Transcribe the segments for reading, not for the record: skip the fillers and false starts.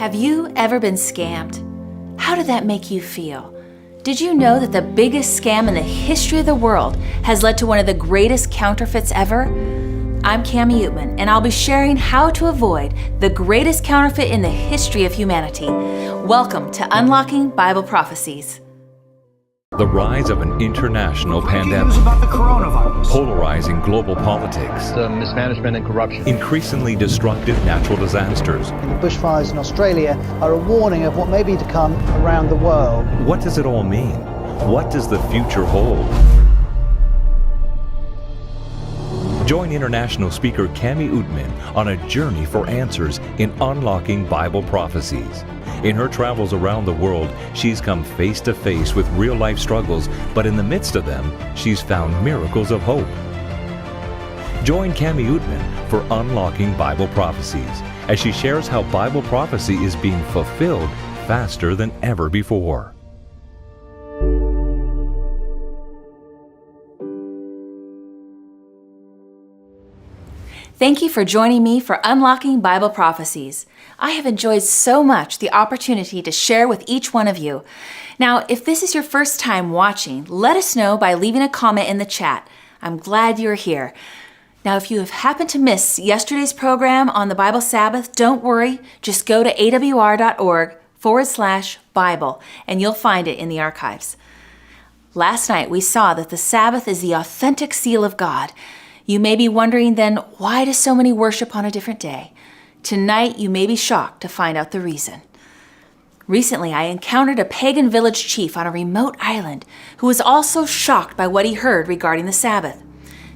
Have you ever been scammed? How did that make you feel? Did you know that the biggest scam in the history of the world has led to one of the greatest counterfeits ever? I'm Cami Utman, and I'll be sharing how to avoid the greatest counterfeit in the history of humanity. Welcome to Unlocking Bible Prophecies. The rise of an international pandemic, News about the coronavirus, polarizing global politics, the mismanagement and corruption, increasingly destructive natural disasters. Bushfires in Australia are a warning of what may be to come around the world. What does it all mean? What does the future hold? Join international speaker Cami Utman on a journey for answers in Unlocking Bible Prophecies. In her travels around the world, she's come face to face with real-life struggles, but in the midst of them, she's found miracles of hope. Join Cami Utman for Unlocking Bible Prophecies as she shares how Bible prophecy is being fulfilled faster than ever before. Thank you for joining me for Unlocking Bible Prophecies. I have enjoyed so much the opportunity to share with each one of you. Now, if this is your first time watching, let us know by leaving a comment in the chat. I'm glad you're here. Now, if you have happened to miss yesterday's program on the Bible Sabbath, don't worry. Just go to awr.org/Bible and you'll find it in the archives. Last night, we saw that the Sabbath is the authentic seal of God. You may be wondering then, why do so many worship on a different day? Tonight, you may be shocked to find out the reason. Recently, I encountered a pagan village chief on a remote island who was also shocked by what he heard regarding the Sabbath.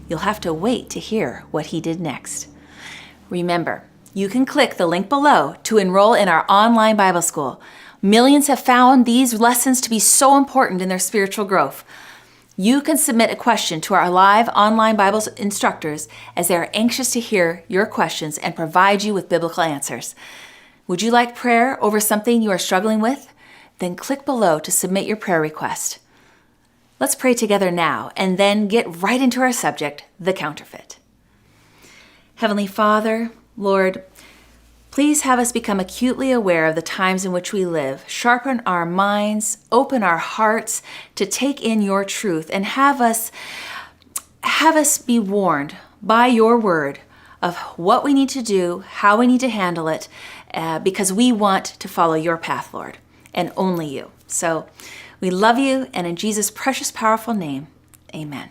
You'll have to wait to hear what he did next. Remember, you can click the link below to enroll in our online Bible school. Millions have found these lessons to be so important in their spiritual growth. You can submit a question to our live online Bible instructors as they are anxious to hear your questions and provide you with biblical answers. Would you like prayer over something you are struggling with? Then click below to submit your prayer request. Let's pray together now and then get right into our subject, the counterfeit. Heavenly Father, Lord, please have us become acutely aware of the times in which we live. Sharpen our minds, open our hearts to take in your truth, and have us be warned by your word of what we need to do, how we need to handle it, because we want to follow your path, Lord, and only you. So we love you, and in Jesus' precious, powerful name, amen.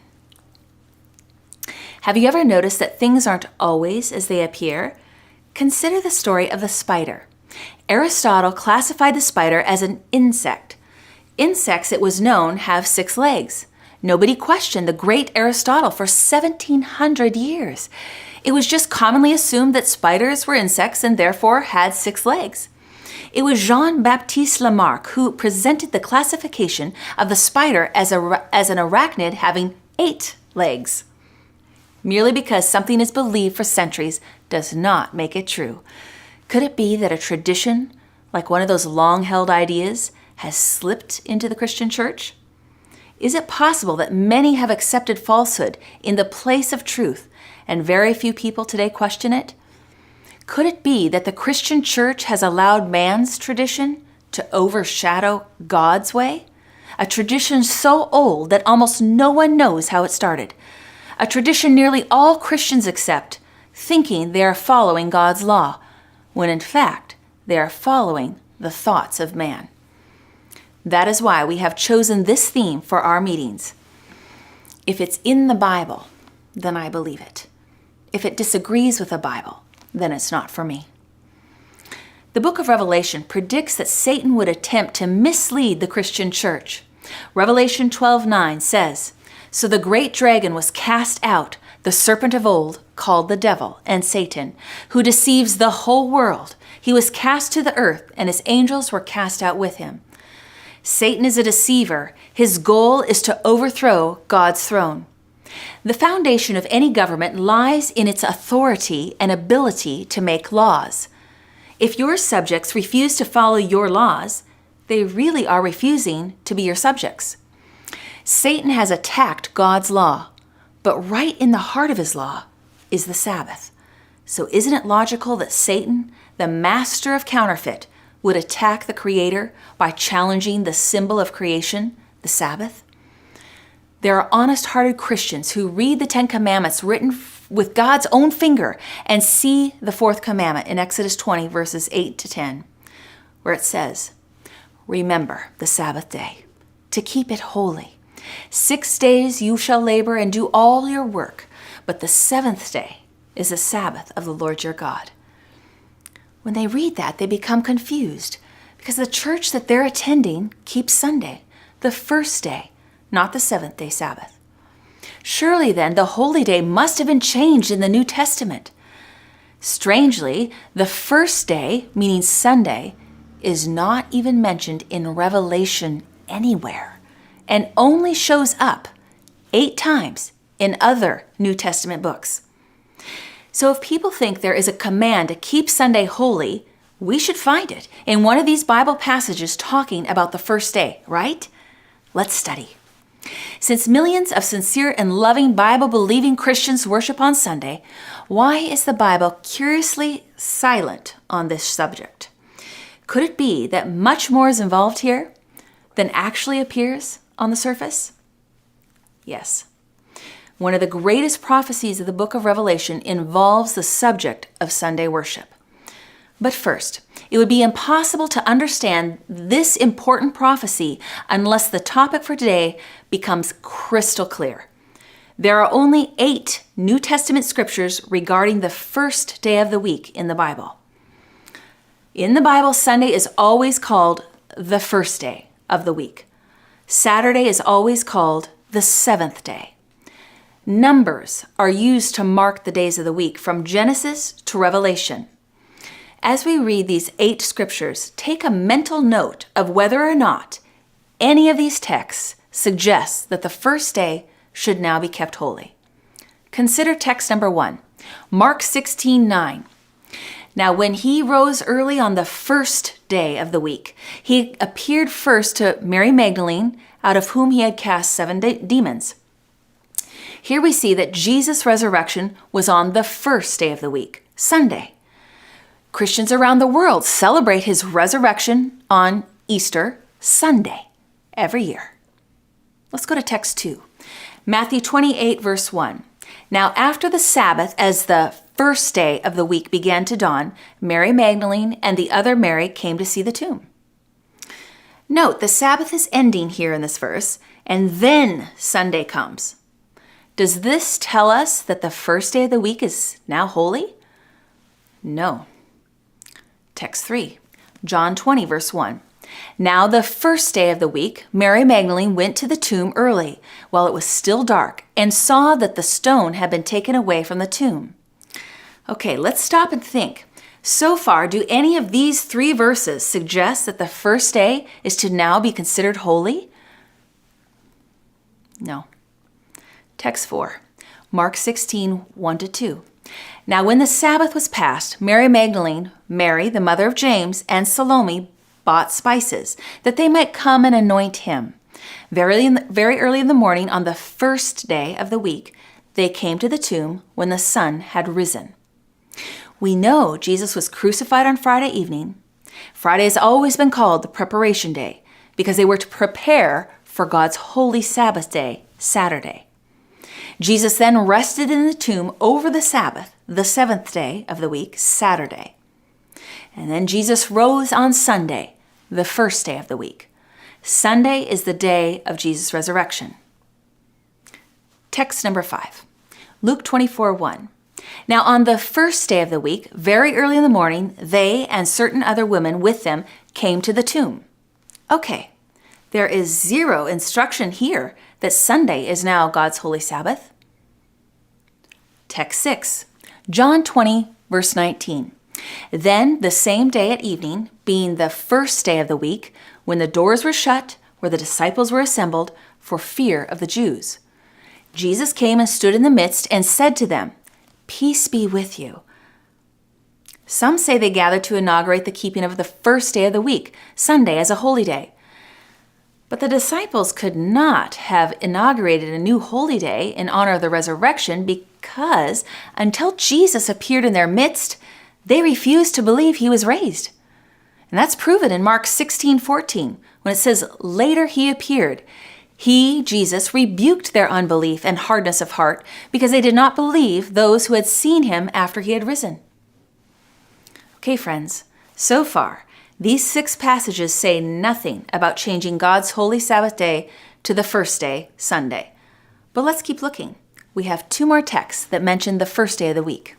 Have you ever noticed that things aren't always as they appear? Consider the story of the spider. Aristotle classified the spider as an insect. Insects, it was known, have 6 legs. Nobody questioned the great Aristotle for 1,700 years. It was just commonly assumed that spiders were insects and therefore had 6 legs. It was Jean-Baptiste Lamarck who presented the classification of the spider as an arachnid having 8 legs. Merely because something is believed for centuries does not make it true. Could it be that a tradition, like one of those long-held ideas, has slipped into the Christian church? Is it possible that many have accepted falsehood in the place of truth, and very few people today question it? Could it be that the Christian church has allowed man's tradition to overshadow God's way? A tradition so old that almost no one knows how it started. A tradition nearly all Christians accept, thinking they are following God's law, when in fact they are following the thoughts of man. That is why we have chosen this theme for our meetings. If it's in the Bible, then I believe it. If it disagrees with the Bible, then it's not for me. The book of Revelation predicts that Satan would attempt to mislead the Christian church. Revelation 12:9 says, "So the great dragon was cast out, the serpent of old, called the devil and Satan, who deceives the whole world. He was cast to the earth, and his angels were cast out with him." Satan is a deceiver. His goal is to overthrow God's throne. The foundation of any government lies in its authority and ability to make laws. If your subjects refuse to follow your laws, they really are refusing to be your subjects. Satan has attacked God's law, but right in the heart of his law is the Sabbath. So isn't it logical that Satan, the master of counterfeit, would attack the Creator by challenging the symbol of creation, the Sabbath? There are honest-hearted Christians who read the Ten Commandments written with God's own finger and see the fourth commandment in Exodus 20, verses 8 to 10, where it says, "Remember the Sabbath day, to keep it holy. 6 days you shall labor and do all your work, but the seventh day is the Sabbath of the Lord your God." When they read that, they become confused because the church that they're attending keeps Sunday, the first day, not the seventh-day Sabbath. Surely then, the holy day must have been changed in the New Testament. Strangely, the first day, meaning Sunday, is not even mentioned in Revelation anywhere and only shows up 8 times in other New Testament books. So if people think there is a command to keep Sunday holy, we should find it in one of these Bible passages talking about the first day, right? Let's study. Since millions of sincere and loving Bible-believing Christians worship on Sunday, why is the Bible curiously silent on this subject? Could it be that much more is involved here than actually appears on the surface? Yes. One of the greatest prophecies of the book of Revelation involves the subject of Sunday worship. But first, it would be impossible to understand this important prophecy unless the topic for today becomes crystal clear. There are only 8 New Testament scriptures regarding the first day of the week in the Bible. In the Bible, Sunday is always called the first day of the week. Saturday is always called the seventh day. Numbers are used to mark the days of the week from Genesis to Revelation. As we read these 8 scriptures, take a mental note of whether or not any of these texts suggests that the first day should now be kept holy. Consider text number 1, Mark 16:9. Now when he rose early on the first day of the week, he appeared first to Mary Magdalene, out of whom he had cast 7 demons. Here we see that Jesus' resurrection was on the first day of the week, Sunday. Christians around the world celebrate his resurrection on Easter Sunday every year. Let's go to text 2. Matthew 28, verse 1. Now after the Sabbath, as the first day of the week began to dawn, Mary Magdalene and the other Mary came to see the tomb. Note, the Sabbath is ending here in this verse, and then Sunday comes. Does this tell us that the first day of the week is now holy? No. Text 3, John 20, verse 1. Now the first day of the week, Mary Magdalene went to the tomb early, while it was still dark, and saw that the stone had been taken away from the tomb. Okay, let's stop and think. So far, do any of these 3 verses suggest that the first day is to now be considered holy? No. Text 4, Mark 16, 1-2. Now when the Sabbath was past, Mary Magdalene, Mary, the mother of James, and Salome bought spices, that they might come and anoint him. Very early in the morning on the first day of the week, they came to the tomb when the sun had risen. We know Jesus was crucified on Friday evening. Friday has always been called the preparation day because they were to prepare for God's holy Sabbath day, Saturday. Jesus then rested in the tomb over the Sabbath, the seventh day of the week, Saturday. And then Jesus rose on Sunday, the first day of the week. Sunday is the day of Jesus' resurrection. Text number 5, Luke 24:1. Now on the first day of the week, very early in the morning, they and certain other women with them came to the tomb. Okay, there is 0 instruction here that Sunday is now God's holy Sabbath. Text 6, John 20, verse 19. Then the same day at evening, being the first day of the week, when the doors were shut, where the disciples were assembled, for fear of the Jews, Jesus came and stood in the midst and said to them, "Peace be with you." Some say they gathered to inaugurate the keeping of the first day of the week, Sunday, as a holy day. But the disciples could not have inaugurated a new holy day in honor of the resurrection because until Jesus appeared in their midst, they refused to believe he was raised. And that's proven in Mark 16:14, when it says, "Later he appeared. He, Jesus, rebuked their unbelief and hardness of heart because they did not believe those who had seen him after he had risen." Okay, friends, so far, these 6 passages say nothing about changing God's holy Sabbath day to the first day, Sunday. But let's keep looking. We have 2 more texts that mention the first day of the week.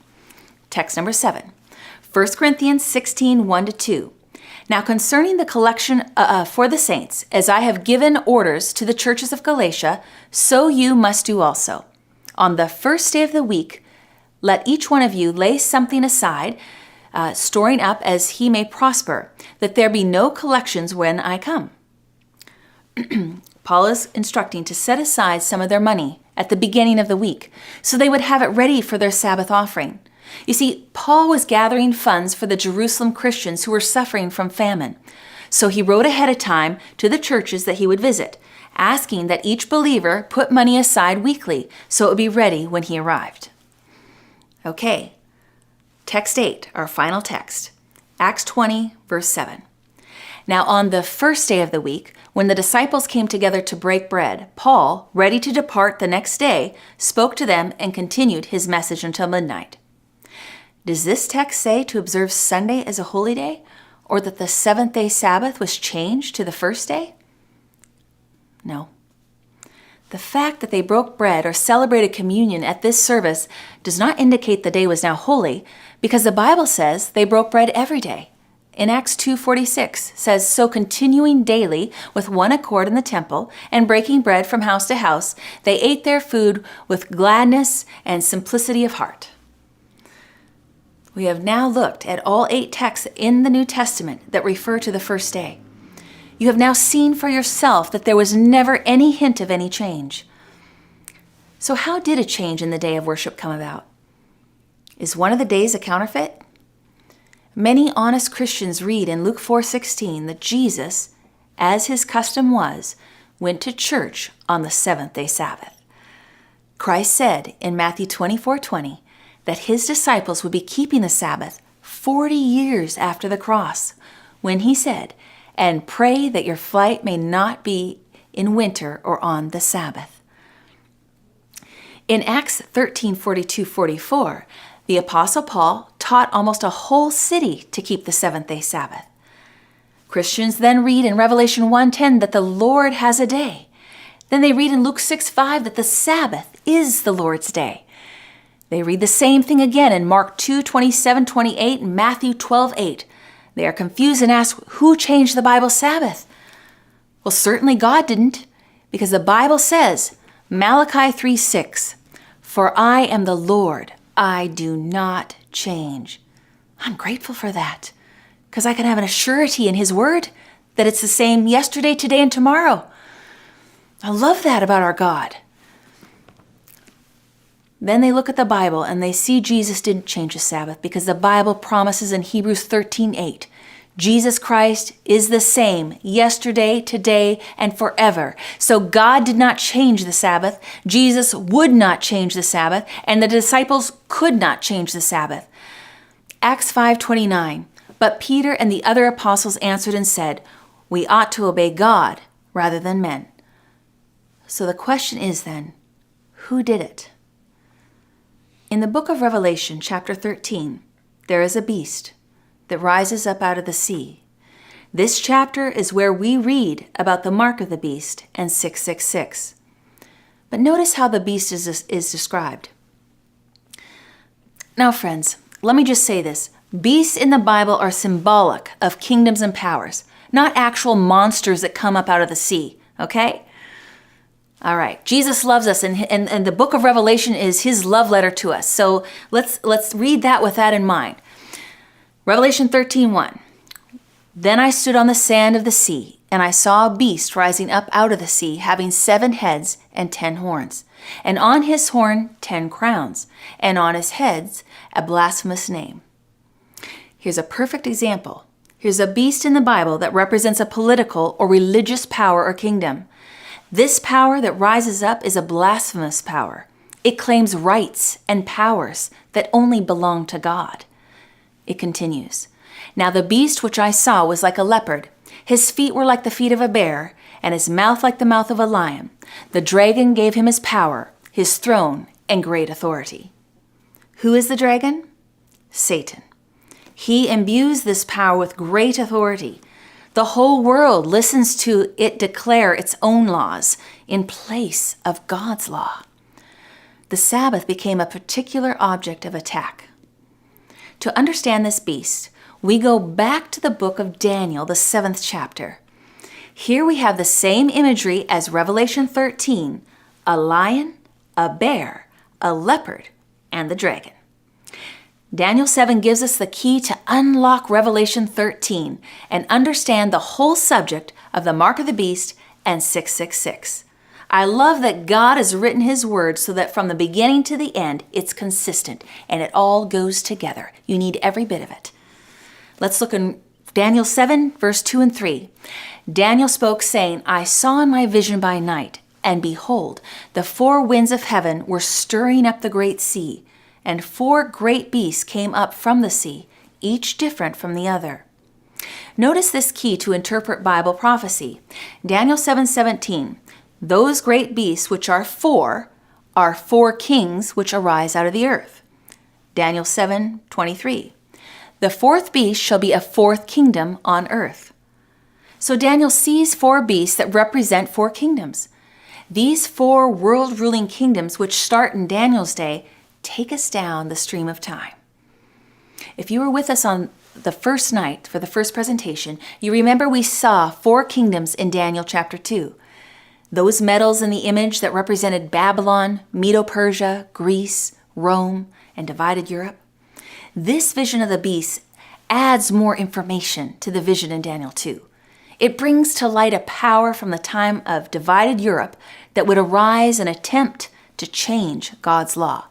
Text number 7, 1 Corinthians 16, 1-2. "Now concerning the collection for the saints, as I have given orders to the churches of Galatia, so you must do also. On the first day of the week, let each one of you lay something aside, storing up as he may prosper, that there be no collections when I come." Paul is instructing to set aside some of their money at the beginning of the week, so they would have it ready for their Sabbath offering. You see, Paul was gathering funds for the Jerusalem Christians who were suffering from famine. So he wrote ahead of time to the churches that he would visit, asking that each believer put money aside weekly so it would be ready when he arrived. Okay, text 8, our final text, Acts 20, verse 7. "Now on the first day of the week, when the disciples came together to break bread, Paul, ready to depart the next day, spoke to them and continued his message until midnight." Does this text say to observe Sunday as a holy day, or that the seventh-day Sabbath was changed to the first day? No. The fact that they broke bread or celebrated communion at this service does not indicate the day was now holy, because the Bible says they broke bread every day. In Acts 2:46 says, "So continuing daily with one accord in the temple and breaking bread from house to house, they ate their food with gladness and simplicity of heart." We have now looked at all 8 texts in the New Testament that refer to the first day. You have now seen for yourself that there was never any hint of any change. So how did a change in the day of worship come about? Is one of the days a counterfeit? Many honest Christians read in Luke 4:16 that Jesus, as his custom was, went to church on the seventh-day Sabbath. Christ said in Matthew 24:20 that his disciples would be keeping the Sabbath 40 years after the cross, when he said, "And pray that your flight may not be in winter or on the Sabbath." In Acts 13:42-44, the Apostle Paul taught almost a whole city to keep the seventh-day Sabbath. Christians then read in Revelation 1:10 that the Lord has a day. Then they read in Luke 6:5 that the Sabbath is the Lord's day. They read the same thing again in Mark 2:27-28 and Matthew 12:8. They are confused and ask, who changed the Bible's Sabbath? Well, certainly God didn't, because the Bible says, Malachi 3:6, "For I am the Lord, I do not change." I'm grateful for that, because I can have an assurity in his word that it's the same yesterday, today, and tomorrow. I love that about our God. Then they look at the Bible and they see Jesus didn't change the Sabbath, because the Bible promises in Hebrews 13:8, Jesus Christ is the same yesterday, today, and forever. So God did not change the Sabbath. Jesus would not change the Sabbath, and the disciples could not change the Sabbath. Acts 5:29, "But Peter and the other apostles answered and said, 'We ought to obey God rather than men.'" So the question is then, who did it? In the book of Revelation, chapter 13, there is a beast that rises up out of the sea. This chapter is where we read about the mark of the beast and 666. But notice how the beast is described. Now, friends, let me just say this. Beasts in the Bible are symbolic of kingdoms and powers, not actual monsters that come up out of the sea, okay? All right, Jesus loves us, and the book of Revelation is his love letter to us. So let's read that with that in mind. Revelation 13:1. "Then I stood on the sand of the sea, and I saw a beast rising up out of the sea, having 7 heads and 10 horns, and on his horn 10 crowns, and on his heads a blasphemous name." Here's a perfect example. Here's a beast in the Bible that represents a political or religious power or kingdom. This power that rises up is a blasphemous power. It claims rights and powers that only belong to God. It continues, Now the beast which I saw was like a leopard. His feet were like the feet of a bear, and his mouth like the mouth of a lion. The dragon gave him his power, his throne, and great authority. Who is the dragon? Satan. He imbues this power with great authority. The whole world listens to it declare its own laws in place of God's law. The Sabbath became a particular object of attack. To understand this beast, we go back to the book of Daniel, the 7th chapter. Here we have the same imagery as Revelation 13, a lion, a bear, a leopard, and the dragon. Daniel 7 gives us the key to unlock Revelation 13 and understand the whole subject of the mark of the beast and 666. I love that God has written His word so that from the beginning to the end, it's consistent and it all goes together. You need every bit of it. Let's look in Daniel 7, verse 2 and 3. Daniel spoke, saying, I saw in my vision by night, and behold, the four winds of heaven were stirring up the great sea, and four great beasts came up from the sea, each different from the other. Notice this key to interpret Bible prophecy. Daniel 7:17. Those great beasts which are four kings which arise out of the earth. Daniel 7:23. The fourth beast shall be a fourth kingdom on earth. So Daniel sees four beasts that represent four kingdoms. These four world-ruling kingdoms which start in Daniel's day take us down the stream of time. If you were with us on the first night for the first presentation, you remember we saw four kingdoms in Daniel chapter 2. Those metals in the image that represented Babylon, Medo-Persia, Greece, Rome, and divided Europe. This vision of the beast adds more information to the vision in Daniel 2. It brings to light a power from the time of divided Europe that would arise and attempt to change God's law.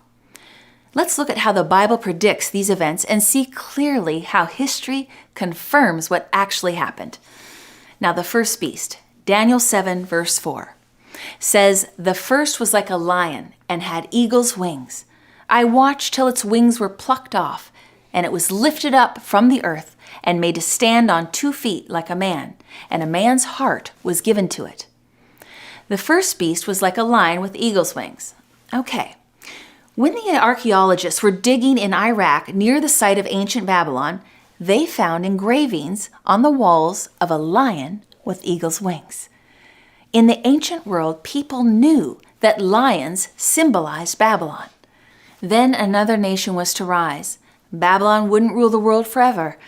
Let's look at how the Bible predicts these events and see clearly how history confirms what actually happened. Now the first beast, Daniel 7 verse 4, says, the first was like a lion and had eagle's wings. I watched till its wings were plucked off, and it was lifted up from the earth and made to stand on 2 feet like a man, and a man's heart was given to it. The first beast was like a lion with eagle's wings. Okay. When the archaeologists were digging in Iraq near the site of ancient Babylon, they found engravings on the walls of a lion with eagle's wings. In the ancient world, people knew that lions symbolized Babylon. Then another nation was to rise. Babylon wouldn't rule the world forever.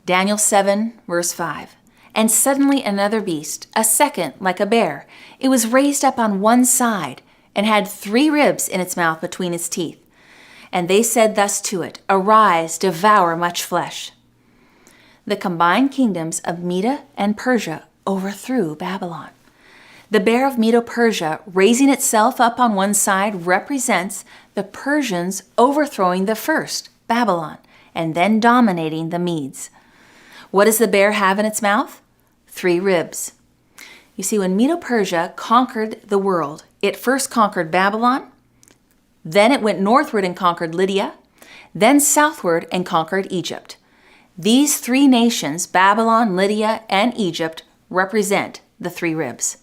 Daniel 7, verse 5. And suddenly another beast, a second like a bear. It was raised up on one side and had 3 ribs in its mouth between its teeth. And they said thus to it, arise, devour much flesh. The combined kingdoms of Media and Persia overthrew Babylon. The bear of Medo-Persia, raising itself up on one side, represents the Persians overthrowing the first, Babylon, and then dominating the Medes. What does the bear have in its mouth? 3 ribs. You see, when Medo-Persia conquered the world, it first conquered Babylon, then it went northward and conquered Lydia, then southward and conquered Egypt. These 3 nations, Babylon, Lydia, and Egypt, represent the 3 ribs.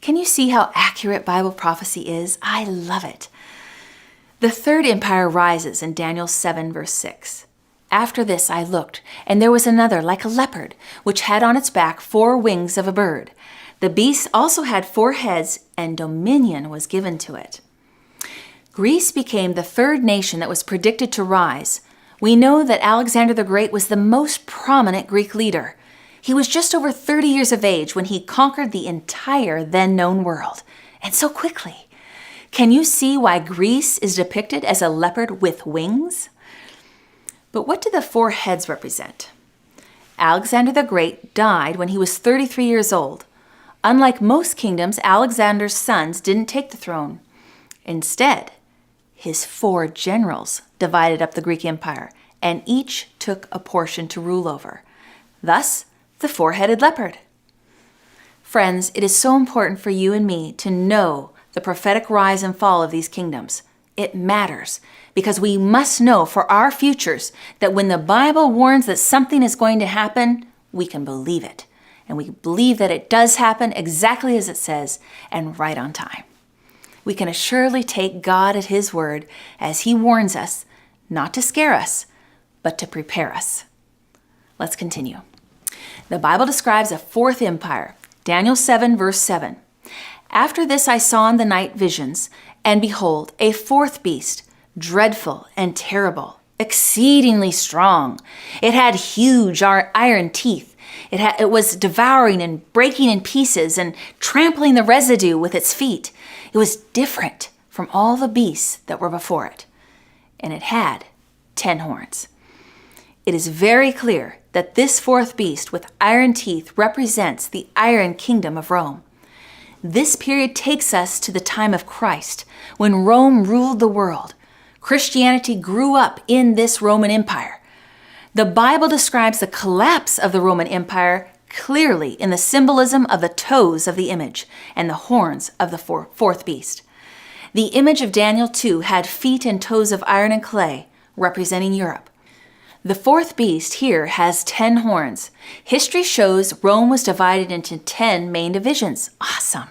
Can you see how accurate Bible prophecy is? I love it. The third empire rises in Daniel 7, verse 6. After this I looked, and there was another like a leopard, which had on its back 4 wings of a bird. The beast also had 4 heads, and dominion was given to it. Greece became the third nation that was predicted to rise. We know that Alexander the Great was the most prominent Greek leader. He was just over 30 years of age when he conquered the entire then-known world, and so quickly. Can you see why Greece is depicted as a leopard with wings? But what do the 4 heads represent? Alexander the Great died when he was 33 years old. Unlike most kingdoms, Alexander's sons didn't take the throne. Instead, his 4 generals divided up the Greek Empire, and each took a portion to rule over. Thus, the 4-headed leopard. Friends, it is so important for you and me to know the prophetic rise and fall of these kingdoms. It matters because we must know for our futures that when the Bible warns that something is going to happen, we can believe it. And we believe that it does happen exactly as it says and right on time. We can assuredly take God at His word as He warns us, not to scare us, but to prepare us. Let's continue. The Bible describes a fourth empire, Daniel 7, verse 7. After this I saw in the night visions, and behold, a fourth beast, dreadful and terrible, exceedingly strong. It had huge iron teeth. It was devouring and breaking in pieces and trampling the residue with its feet. It was different from all the beasts that were before it. And it had 10 horns. It is very clear that this fourth beast with iron teeth represents the iron kingdom of Rome. This period takes us to the time of Christ, when Rome ruled the world. Christianity grew up in this Roman Empire. The Bible describes the collapse of the Roman Empire clearly in the symbolism of the toes of the image and the horns of the fourth beast. The image of Daniel 2 had feet and toes of iron and clay, representing Europe. The fourth beast here has 10 horns. History shows Rome was divided into 10 main divisions. Awesome.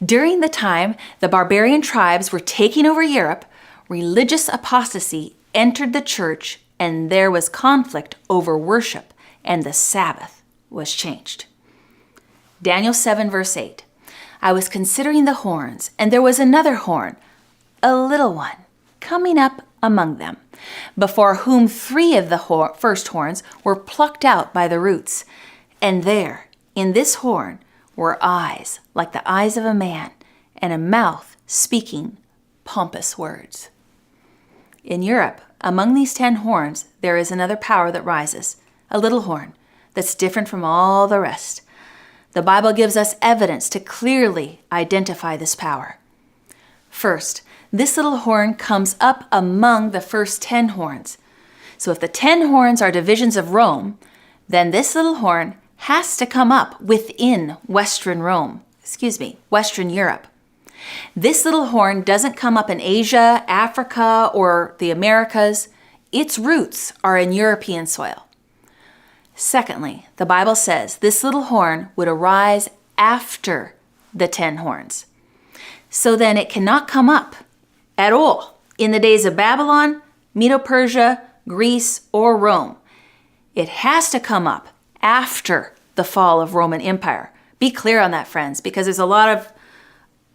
During the time the barbarian tribes were taking over Europe, religious apostasy entered the church and there was conflict over worship and the Sabbath was changed. Daniel 7 verse 8. I was considering the horns, and there was another horn, a little one, coming up among them, before whom 3 of the first horns were plucked out by the roots. And there, in this horn, were eyes like the eyes of a man, and a mouth speaking pompous words. In Europe, among these 10 horns, there is another power that rises, a little horn, that's different from all the rest. The Bible gives us evidence to clearly identify this power. First, this little horn comes up among the first 10 horns. So if the 10 horns are divisions of Rome, then this little horn has to come up within Western Europe. This little horn doesn't come up in Asia, Africa, or the Americas. Its roots are in European soil. Secondly, the Bible says this little horn would arise after the 10 horns. So then it cannot come up at all in the days of Babylon, Medo-Persia, Greece, or Rome. It has to come up after the fall of Roman Empire. Be clear on that, friends, because there's a lot of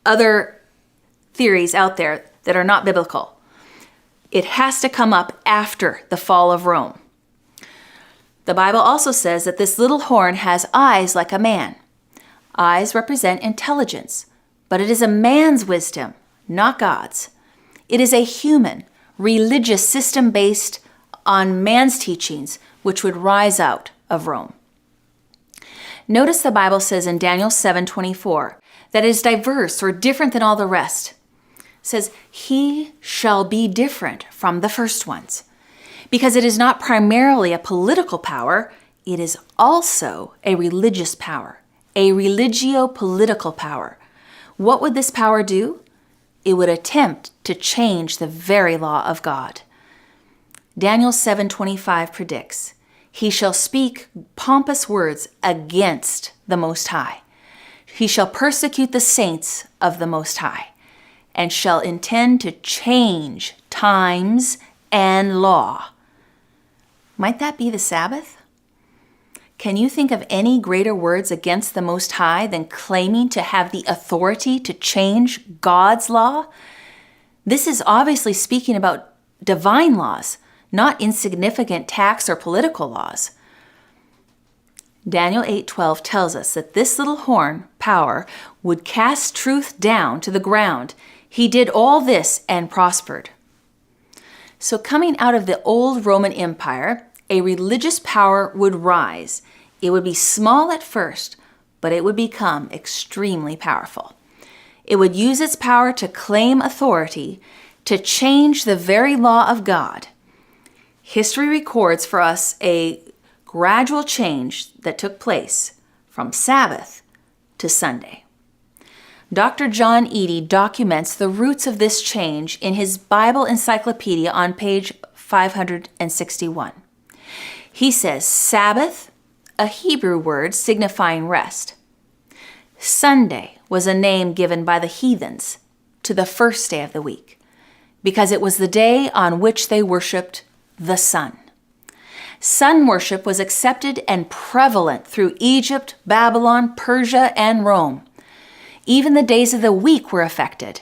other theories out there that are not biblical. It has to come up after the fall of Rome. The Bible also says that this little horn has eyes like a man. Eyes represent intelligence, but it is a man's wisdom, not God's. It is a human, religious system based on man's teachings, which would rise out of Rome. Notice the Bible says in Daniel 7:24 that it is diverse or different than all the rest. It says, he shall be different from the first ones. Because it is not primarily a political power, it is also a religious power, a religio-political power. What would this power do? It would attempt to change the very law of God. Daniel 7:25 predicts, he shall speak pompous words against the Most High. He shall persecute the saints of the Most High, and shall intend to change times and law. Might that be the Sabbath? Can you think of any greater words against the Most High than claiming to have the authority to change God's law? This is obviously speaking about divine laws, not insignificant tax or political laws. Daniel 8:12 tells us that this little horn, power, would cast truth down to the ground. He did all this and prospered. So coming out of the old Roman Empire, a religious power would rise. It would be small at first, but it would become extremely powerful. It would use its power to claim authority, to change the very law of God. History records for us a gradual change that took place from Sabbath to Sunday. Dr. John Eady documents the roots of this change in his Bible Encyclopedia on page 561. He says, Sabbath, a Hebrew word signifying rest. Sunday was a name given by the heathens to the first day of the week, because it was the day on which they worshipped the sun. Sun worship was accepted and prevalent through Egypt, Babylon, Persia, and Rome. Even the days of the week were affected.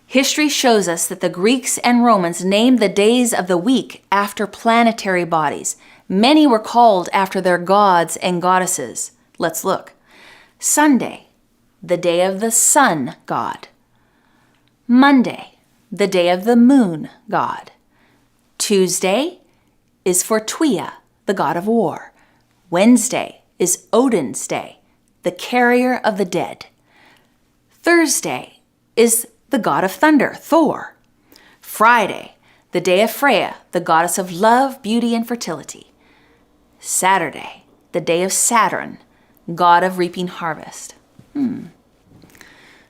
History shows us that the Greeks and Romans named the days of the week after planetary bodies. Many were called after their gods and goddesses. Let's look. Sunday, the day of the sun god. Monday, the day of the moon god. Tuesday is for Tuia, the god of war. Wednesday is Odin's day, the carrier of the dead. Thursday is the god of thunder, Thor. Friday, the day of Freya, the goddess of love, beauty, and fertility. Saturday, the day of Saturn, god of reaping harvest.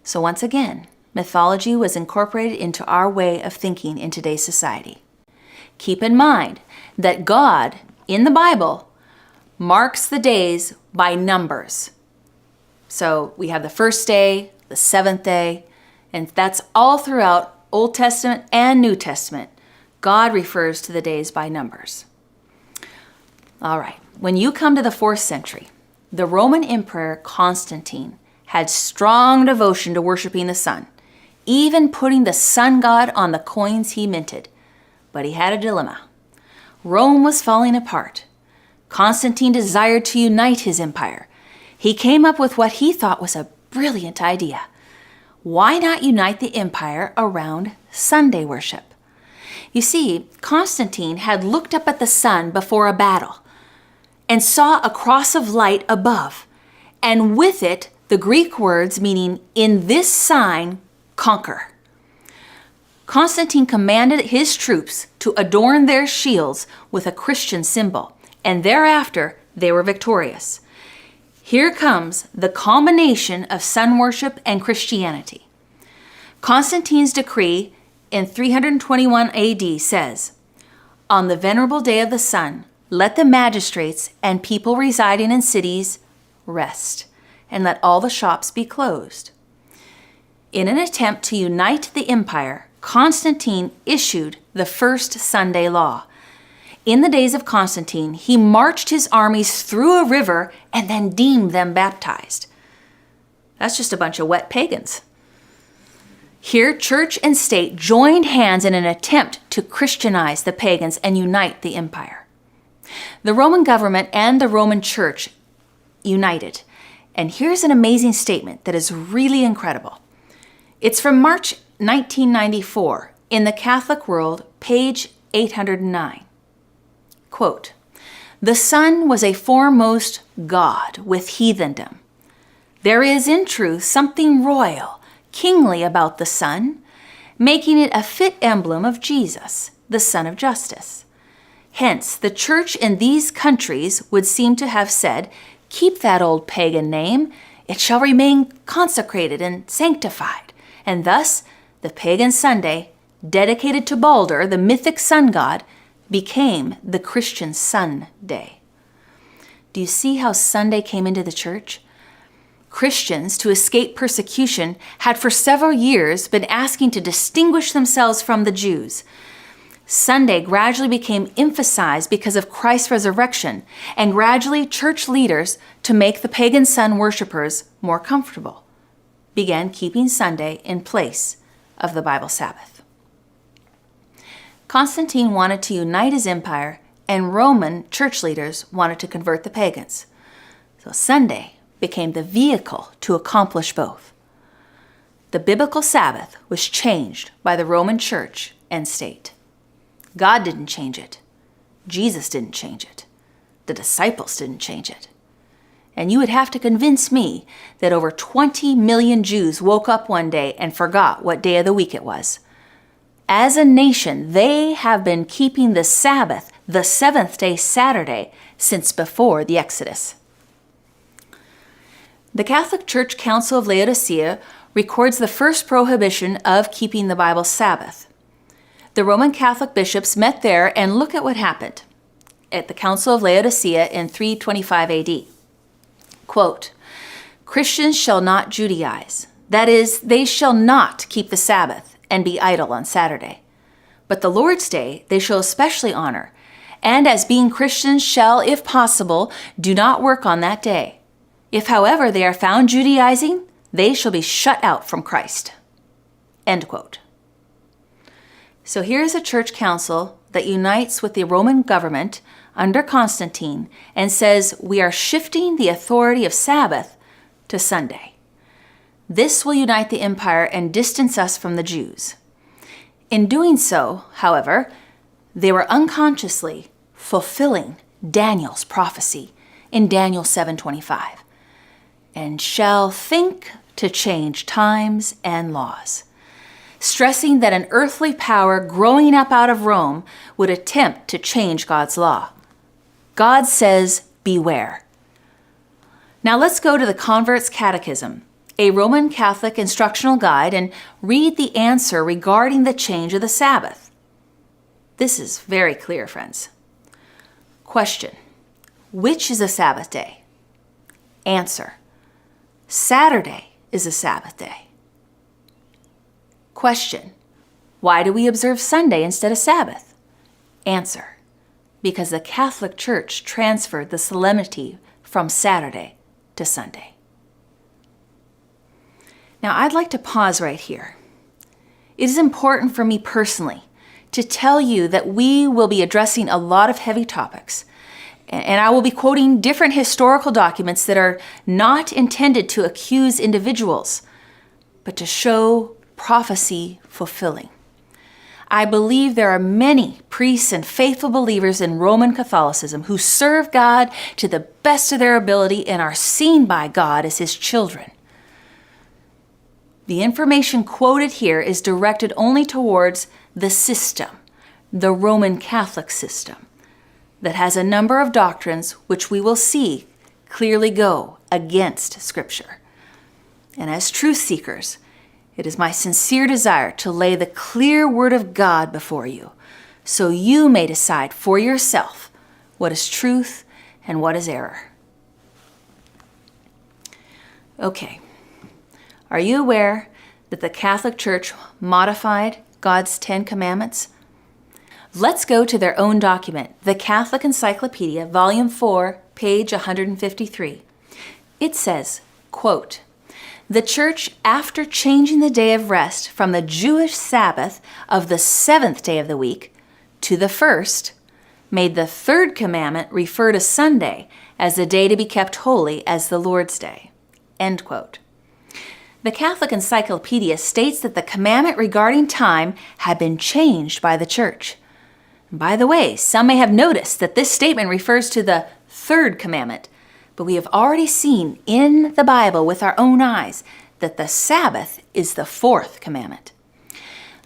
So once again, mythology was incorporated into our way of thinking in today's society. Keep in mind that God, in the Bible, marks the days by numbers. So we have the first day, the seventh day, and that's all throughout Old Testament and New Testament. God refers to the days by numbers. All right, when you come to the 4th century, the Roman Emperor Constantine had strong devotion to worshiping the sun, even putting the sun god on the coins he minted. But he had a dilemma. Rome was falling apart. Constantine desired to unite his empire. He came up with what he thought was a brilliant idea. Why not unite the empire around Sunday worship? You see, Constantine had looked up at the sun before a battle and saw a cross of light above, and with it, the Greek words meaning, in this sign, conquer. Constantine commanded his troops to adorn their shields with a Christian symbol, and thereafter they were victorious. Here comes the combination of sun worship and Christianity. Constantine's decree in 321 AD says, on the venerable day of the sun, let the magistrates and people residing in cities rest, and let all the shops be closed. In an attempt to unite the empire, Constantine issued the first Sunday law. In the days of Constantine, he marched his armies through a river and then deemed them baptized. That's just a bunch of wet pagans. Here, church and state joined hands in an attempt to Christianize the pagans and unite the empire. The Roman government and the Roman church united. And here's an amazing statement that is really incredible. It's from March 1994 in the Catholic World, page 809. Quote, the sun was a foremost god with heathendom. There is in truth something royal, kingly about the sun, making it a fit emblem of Jesus, the Son of Justice. Hence, the church in these countries would seem to have said, keep that old pagan name, it shall remain consecrated and sanctified. And thus, the pagan Sunday, dedicated to Balder, the mythic sun god, became the Christian Sun Day. Do you see how Sunday came into the church? Christians, to escape persecution, had for several years been asking to distinguish themselves from the Jews. Sunday gradually became emphasized because of Christ's resurrection, and gradually church leaders, to make the pagan sun worshipers more comfortable, began keeping Sunday in place of the Bible Sabbath. Constantine wanted to unite his empire, and Roman church leaders wanted to convert the pagans. So Sunday became the vehicle to accomplish both. The biblical Sabbath was changed by the Roman church and state. God didn't change it. Jesus didn't change it. The disciples didn't change it. And you would have to convince me that over 20 million Jews woke up one day and forgot what day of the week it was. As a nation, they have been keeping the Sabbath, the seventh day Saturday, since before the Exodus. The Catholic Church Council of Laodicea records the first prohibition of keeping the Bible Sabbath. The Roman Catholic bishops met there, and look at what happened at the Council of Laodicea in 325 AD. Quote, "Christians shall not Judaize. That is, they shall not keep the Sabbath and be idle on Saturday. But the Lord's Day they shall especially honor, and as being Christians shall, if possible, do not work on that day. If, however, they are found Judaizing, they shall be shut out from Christ." End quote. So here is a church council that unites with the Roman government under Constantine and says we are shifting the authority of Sabbath to Sunday. This will unite the empire and distance us from the Jews. In doing so, however, they were unconsciously fulfilling Daniel's prophecy in Daniel 7:25, "and shall think to change times and laws," stressing that an earthly power growing up out of Rome would attempt to change God's law. God says, beware. Now let's go to the Convert's Catechism, a Roman Catholic instructional guide, and read the answer regarding the change of the Sabbath. This is very clear, friends. Question: which is a Sabbath day? Answer: Saturday is a Sabbath day. Question: why do we observe Sunday instead of Sabbath? Answer: because the Catholic Church transferred the solemnity from Saturday to Sunday. Now, I'd like to pause right here. It is important for me personally to tell you that we will be addressing a lot of heavy topics, and I will be quoting different historical documents that are not intended to accuse individuals, but to show prophecy fulfilling. I believe there are many priests and faithful believers in Roman Catholicism who serve God to the best of their ability and are seen by God as His children. The information quoted here is directed only towards the system, the Roman Catholic system, that has a number of doctrines which we will see clearly go against Scripture. And as truth seekers, it is my sincere desire to lay the clear Word of God before you, so you may decide for yourself what is truth and what is error. Okay, are you aware that the Catholic Church modified God's 10 Commandments? Let's go to their own document, the Catholic Encyclopedia, Volume 4, page 153. It says, quote, "The Church, after changing the day of rest from the Jewish Sabbath of the 7th day of the week to the 1st, made the 3rd commandment refer to Sunday as the day to be kept holy as the Lord's Day." End quote. The Catholic Encyclopedia states that the commandment regarding time had been changed by the Church. By the way, some may have noticed that this statement refers to the 3rd commandment, but we have already seen in the Bible with our own eyes that the Sabbath is the 4th commandment.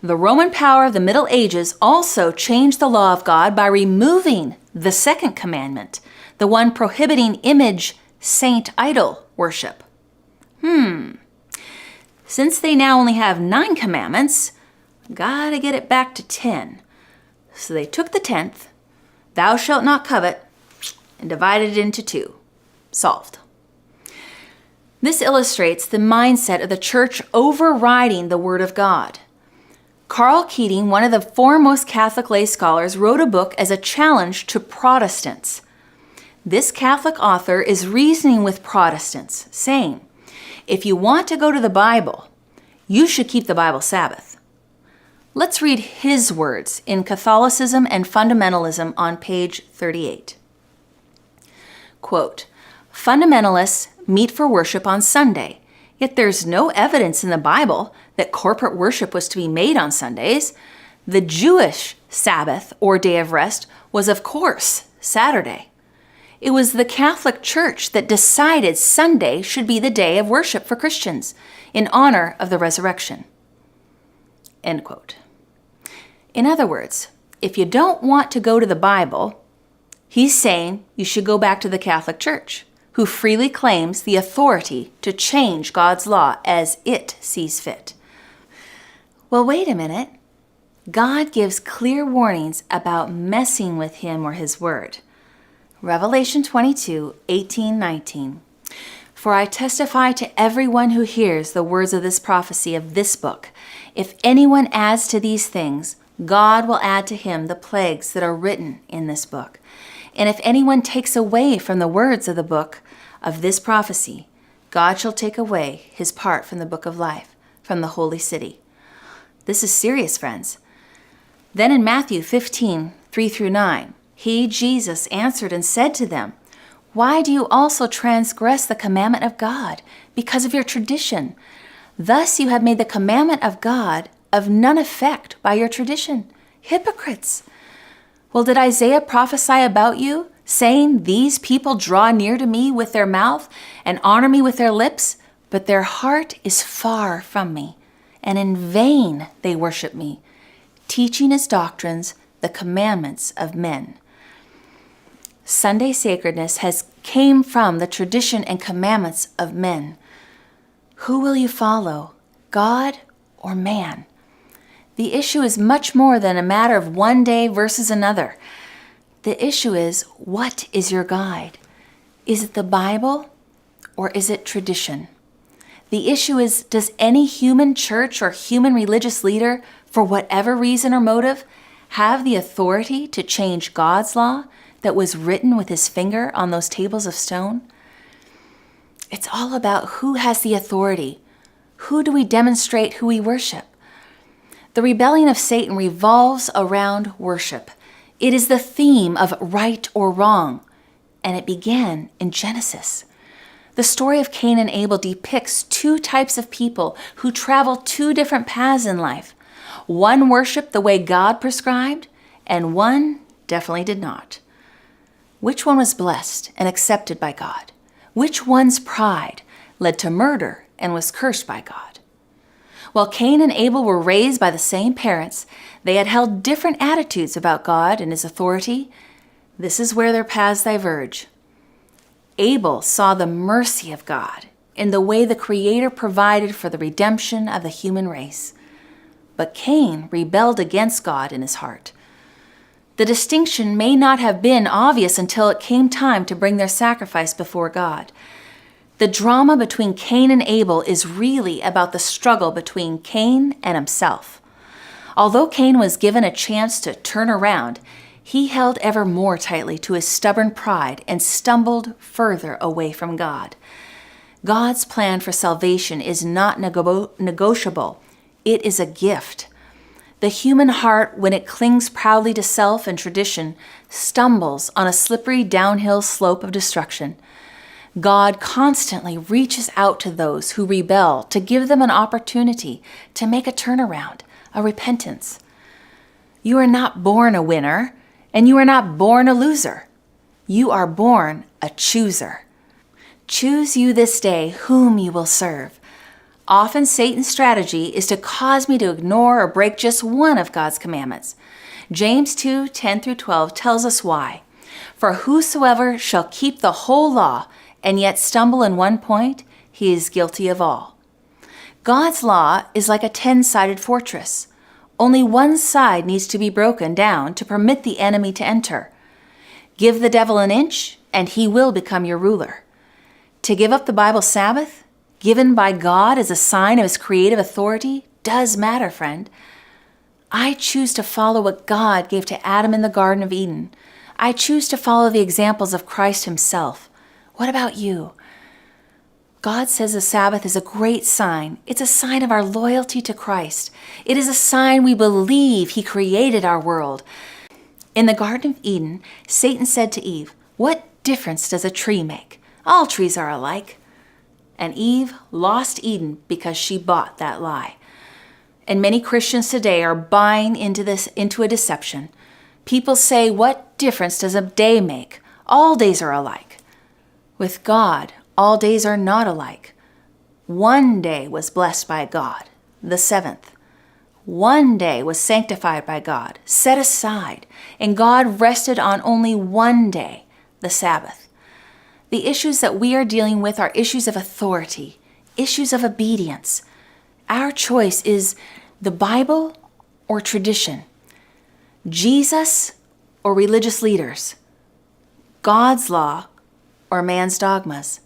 The Roman power of the Middle Ages also changed the law of God by removing the 2nd commandment, the one prohibiting image, saint, idol worship. Since they now only have 9 commandments, gotta get it back to 10. So they took the 10th, "Thou shalt not covet," and divided it into 2. Solved. This illustrates the mindset of the Church overriding the Word of God. Carl Keating, one of the foremost Catholic lay scholars, wrote a book as a challenge to Protestants. This Catholic author is reasoning with Protestants, saying, if you want to go to the Bible, you should keep the Bible Sabbath. Let's read his words in Catholicism and Fundamentalism on page 38. Quote, "Fundamentalists meet for worship on Sunday, yet there's no evidence in the Bible that corporate worship was to be made on Sundays. The Jewish Sabbath, or day of rest, was of course Saturday. It was the Catholic Church that decided Sunday should be the day of worship for Christians in honor of the resurrection." End quote. In other words, if you don't want to go to the Bible, he's saying you should go back to the Catholic Church, who freely claims the authority to change God's law as it sees fit. Well, wait a minute. God gives clear warnings about messing with him or his word. Revelation 22:18-19. For I testify to everyone who hears the words of this prophecy of this book, if anyone adds to these things, God will add to him the plagues that are written in this book. And if anyone takes away from the words of the book of this prophecy, God shall take away his part from the book of life, from the holy city. This is serious, friends. Then in Matthew 15:3-9, he, Jesus, answered and said to them, why do you also transgress the commandment of God because of your tradition? Thus you have made the commandment of God of none effect by your tradition. Hypocrites! Well, did Isaiah prophesy about you, saying, these people draw near to me with their mouth and honor me with their lips, but their heart is far from me, and in vain they worship me, teaching as doctrines the commandments of men. Sunday sacredness has came from the tradition and commandments of men. Who will you follow, God or man? The issue is much more than a matter of one day versus another. The issue is, what is your guide? Is it the Bible or is it tradition? The issue is, does any human church or human religious leader, for whatever reason or motive, have the authority to change God's law that was written with his finger on those tables of stone? It's all about who has the authority. Who do we demonstrate who we worship? The rebellion of Satan revolves around worship. It is the theme of right or wrong, and it began in Genesis. The story of Cain and Abel depicts two types of people who travel two different paths in life. One worshiped the way God prescribed, and one definitely did not. Which one was blessed and accepted by God? Which one's pride led to murder and was cursed by God? While Cain and Abel were raised by the same parents, they had held different attitudes about God and his authority. This is where their paths diverge. Abel saw the mercy of God in the way the Creator provided for the redemption of the human race. But Cain rebelled against God in his heart. The distinction may not have been obvious until it came time to bring their sacrifice before God. The drama between Cain and Abel is really about the struggle between Cain and himself. Although Cain was given a chance to turn around, he held ever more tightly to his stubborn pride and stumbled further away from God. God's plan for salvation is not negotiable. It is a gift. The human heart, when it clings proudly to self and tradition, stumbles on a slippery downhill slope of destruction. God constantly reaches out to those who rebel to give them an opportunity to make a turnaround, a repentance. You are not born a winner, and you are not born a loser. You are born a chooser. Choose you this day whom you will serve. Often Satan's strategy is to cause me to ignore or break just one of God's commandments. James 2:10-12 tells us why. For whosoever shall keep the whole law and yet stumble in one point, he is guilty of all. God's law is like a 10-sided fortress. Only one side needs to be broken down to permit the enemy to enter. Give the devil an inch, and he will become your ruler. To give up the Bible Sabbath, given by God as a sign of his creative authority, does matter, friend. I choose to follow what God gave to Adam in the Garden of Eden. I choose to follow the examples of Christ himself. What about you? God says the Sabbath is a great sign. It's a sign of our loyalty to Christ. It is a sign we believe he created our world. In the Garden of Eden, Satan said to Eve, "What difference does a tree make? All trees are alike." And Eve lost Eden because she bought that lie. And many Christians today are buying into a deception. People say, "What difference does a day make? All days are alike." With God, all days are not alike. One day was blessed by God, the seventh. One day was sanctified by God, set aside, and God rested on only one day, the Sabbath. The issues that we are dealing with are issues of authority, issues of obedience. Our choice is the Bible or tradition, Jesus or religious leaders, God's law or man's dogmas,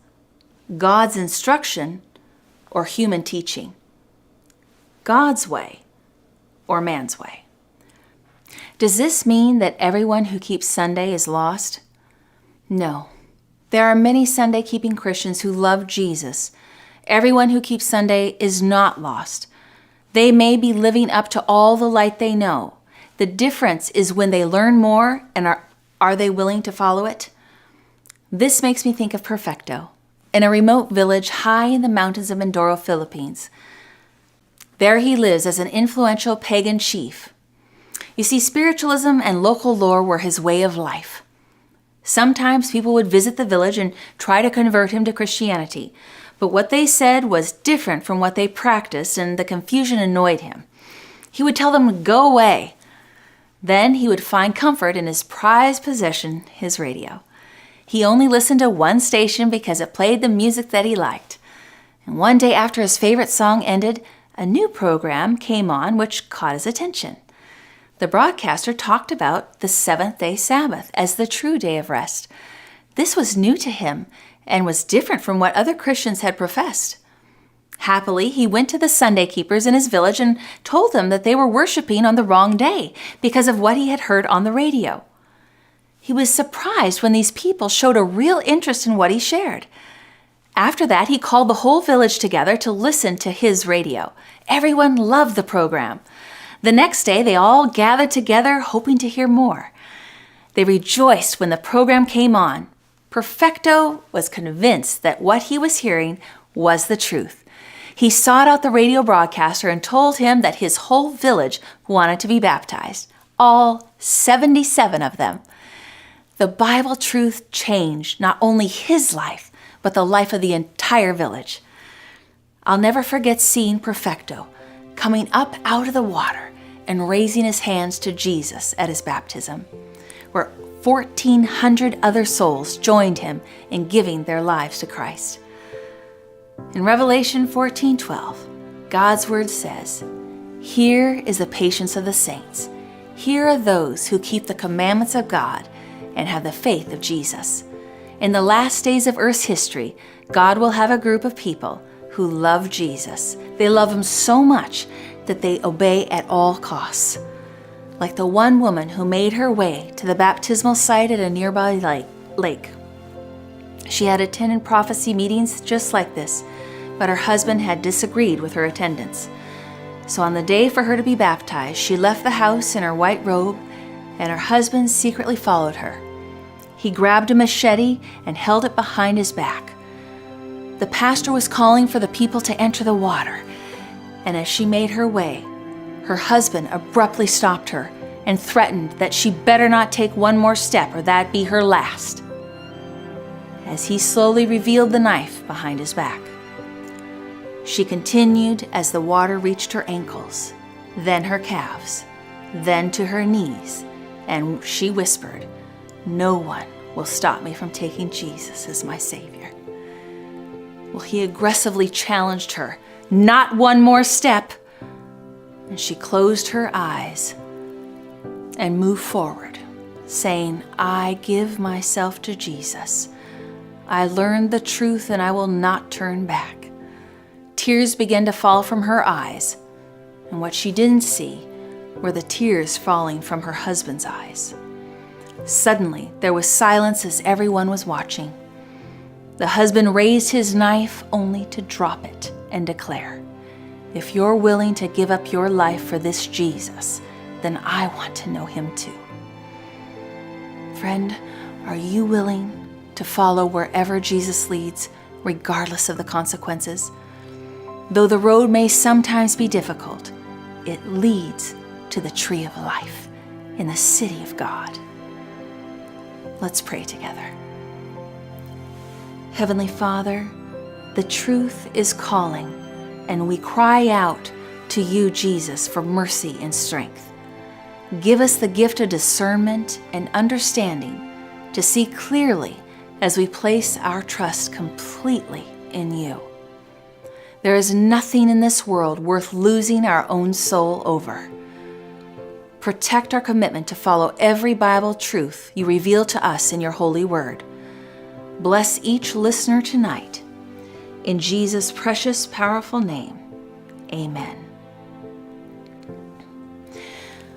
God's instruction or human teaching, God's way or man's way. Does this mean that everyone who keeps Sunday is lost? No. There are many Sunday-keeping Christians who love Jesus. Everyone who keeps Sunday is not lost. They may be living up to all the light they know. The difference is when they learn more and are they willing to follow it? This makes me think of Perfecto, in a remote village high in the mountains of Mindoro, Philippines. There he lives as an influential pagan chief. You see, spiritualism and local lore were his way of life. Sometimes people would visit the village and try to convert him to Christianity, but what they said was different from what they practiced, and the confusion annoyed him. He would tell them to go away. Then he would find comfort in his prized possession, his radio. He only listened to one station because it played the music that he liked. And one day after his favorite song ended, a new program came on which caught his attention. The broadcaster talked about the seventh-day Sabbath as the true day of rest. This was new to him and was different from what other Christians had professed. Happily, he went to the Sunday keepers in his village and told them that they were worshiping on the wrong day because of what he had heard on the radio. He was surprised when these people showed a real interest in what he shared. After that, he called the whole village together to listen to his radio. Everyone loved the program. The next day, they all gathered together, hoping to hear more. They rejoiced when the program came on. Perfecto was convinced that what he was hearing was the truth. He sought out the radio broadcaster and told him that his whole village wanted to be baptized, all 77 of them. The Bible truth changed not only his life, but the life of the entire village. I'll never forget seeing Perfecto coming up out of the water and raising his hands to Jesus at his baptism, where 1,400 other souls joined him in giving their lives to Christ. In Revelation 14:12, God's word says, "Here is the patience of the saints. Here are those who keep the commandments of God and have the faith of Jesus." In the last days of Earth's history, God will have a group of people who love Jesus. They love him so much that they obey at all costs. Like the one woman who made her way to the baptismal site at a nearby lake. She had attended prophecy meetings just like this, but her husband had disagreed with her attendance. So on the day for her to be baptized, she left the house in her white robe, and her husband secretly followed her. He grabbed a machete and held it behind his back. The pastor was calling for the people to enter the water, and as she made her way, her husband abruptly stopped her and threatened that she better not take one more step or that'd be her last, as he slowly revealed the knife behind his back. She continued as the water reached her ankles, then her calves, then to her knees, and she whispered, "No one will stop me from taking Jesus as my Savior." Well, he aggressively challenged her, "Not one more step." And she closed her eyes and moved forward, saying, "I give myself to Jesus. I learned the truth and I will not turn back." Tears began to fall from her eyes, and what she didn't see were the tears falling from her husband's eyes. Suddenly, there was silence as everyone was watching. The husband raised his knife only to drop it and declare, "If you're willing to give up your life for this Jesus, then I want to know him too." Friend, are you willing to follow wherever Jesus leads, regardless of the consequences? Though the road may sometimes be difficult, it leads to the tree of life in the city of God. Let's pray together. Heavenly Father, the truth is calling, and we cry out to you, Jesus, for mercy and strength. Give us the gift of discernment and understanding to see clearly as we place our trust completely in you. There is nothing in this world worth losing our own soul over. Protect our commitment to follow every Bible truth you reveal to us in your holy word. Bless each listener tonight. In Jesus' precious, powerful name, amen.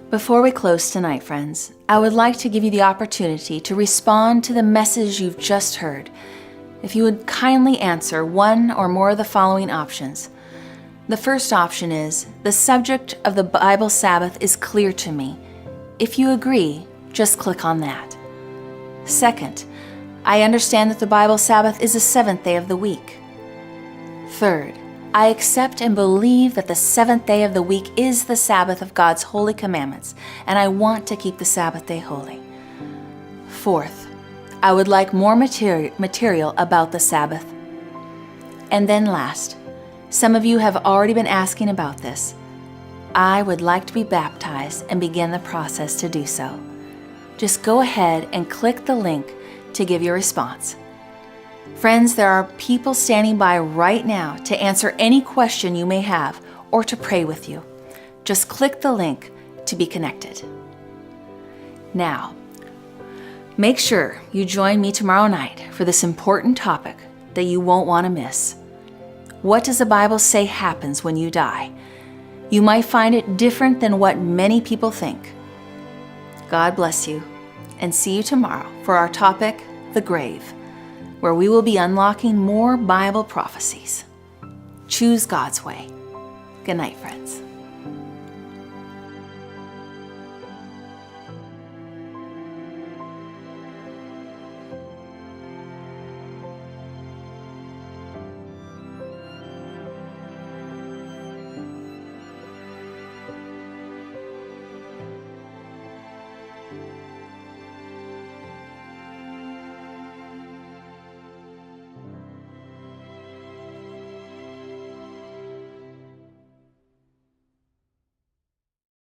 Before we close tonight, friends, I would like to give you the opportunity to respond to the message you've just heard. If you would kindly answer one or more of the following options. The first option is, the subject of the Bible Sabbath is clear to me. If you agree, just click on that. Second, I understand that the Bible Sabbath is the seventh day of the week. Third, I accept and believe that the seventh day of the week is the Sabbath of God's holy commandments, and I want to keep the Sabbath day holy. Fourth, I would like more material about the Sabbath. And then last, some of you have already been asking about this. I would like to be baptized and begin the process to do so. Just go ahead and click the link to give your response. Friends, there are people standing by right now to answer any question you may have or to pray with you. Just click the link to be connected. Now, make sure you join me tomorrow night for this important topic that you won't want to miss. What does the Bible say happens when you die? You might find it different than what many people think. God bless you, and see you tomorrow for our topic, the grave, where we will be unlocking more Bible prophecies. Choose God's way. Good night, friends.